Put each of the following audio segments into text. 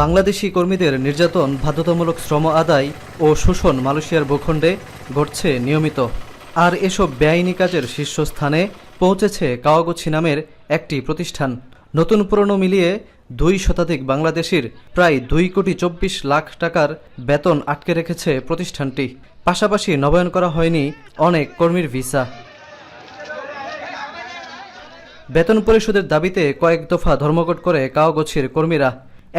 বাংলাদেশি কর্মীদের নির্যাতন, বাধ্যতামূলক শ্রম আদায় ও শোষণ মালয়েশিয়ার ভূখণ্ডে ঘটছে নিয়মিত। আর এসব বেআইনি কাজের শীর্ষস্থানে পৌঁছেছে কাওয়াগুচি নামের একটি প্রতিষ্ঠান। নতুন পুরনো মিলিয়ে 2 শতাধিক বাংলাদেশির প্রায় 2,24,00,000 টাকার বেতন আটকে রেখেছে প্রতিষ্ঠানটি। পাশাপাশি নবায়ন করা হয়নি অনেক কর্মীর ভিসা। বেতন পরিশোধের দাবিতে কয়েক দফা ধর্মঘট করে কাওয়াগুচির কর্মীরা।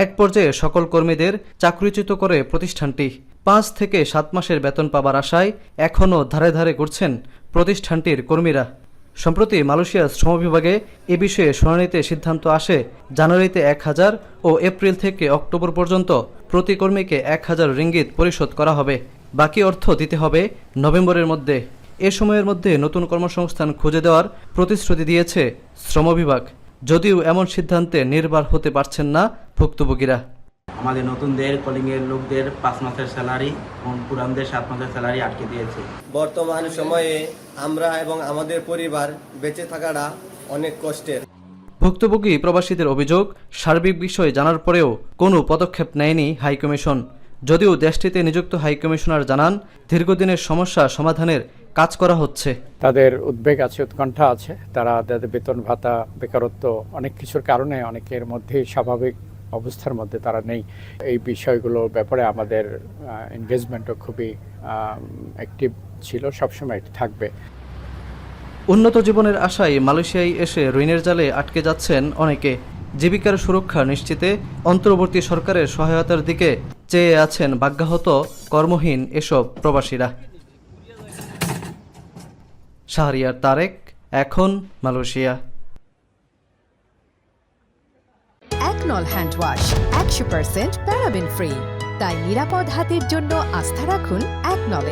এক পর্যায়ে সকল কর্মীদের চাকরিচ্যুত করে প্রতিষ্ঠানটি। 5 থেকে 7 মাসের বেতন পাবার আশায় এখনও ধারে ধারে ঘুরছেন প্রতিষ্ঠানটির কর্মীরা। সম্প্রতি মালয়েশিয়ার শ্রম বিভাগে এ বিষয়ে শুনানিতে সিদ্ধান্ত আসে জানুয়ারিতে 1,000 ও এপ্রিল থেকে অক্টোবর পর্যন্ত প্রতি কর্মীকে 1,000 রিঙ্গিত পরিশোধ করা হবে। বাকি অর্থ দিতে হবে নভেম্বরের মধ্যে। এ সময়ের মধ্যে নতুন কর্মসংস্থান খুঁজে দেওয়ার প্রতিশ্রুতি দিয়েছে শ্রম বিভাগ। যদিও এমন সিদ্ধান্তে নির্ভর হতে পারছেন না ভুক্তভোগীরা। আমাদের নতুনদের কলিংয়ের লোকদের 5 মাসের স্যালারি এবং পুরানদের 7 মাসের স্যালারি আটকে দিয়েছে। বর্তমান সময়ে আমরা এবং আমাদের পরিবার বেঁচে থাকাটা অনেক কষ্টের। ভুক্তভোগী প্রবাসীদের অভিযোগ, সার্বিক বিষয় জানার পরেও কোনো পদক্ষেপ নেয়নি হাইকমিশন। যদিও দেশটিতে নিযুক্ত হাইকমিশনার জানান, দীর্ঘদিনের সমস্যা সমাধানের কাজ করা হচ্ছে। তাদের উদ্বেগ আছে, উৎকণ্ঠা আছে। তারা তাদের বেতন ভাতা, বেকারত্ব, অনেক কিছুর কারণে অনেকের মধ্যে স্বাভাবিক অবস্থার মধ্যে তারা নেই। এই বিষয়গুলোর ব্যাপারে আমাদের এনগেজমেন্টও খুবই অ্যাক্টিভ ছিল, সবসময় থাকবে। উন্নত জীবনের আশায় মালয়েশিয়ায় এসে ঋণের জালে আটকে যাচ্ছেন অনেকে। জীবিকার সুরক্ষা নিশ্চিতে অন্তর্বর্তী সরকারের সহায়তার দিকে চেয়ে আছেন ভাগ্যাহত কর্মহীন এসব প্রবাসীরা। শাহরিয়ার তারেক, এখন মালয়েশিয়া। একনল হ্যান্ড ওয়াশ 100% প্যারাবেন ফ্রি, তাই নিরাপদ হাতের জন্য আস্থা রাখুন একনলে।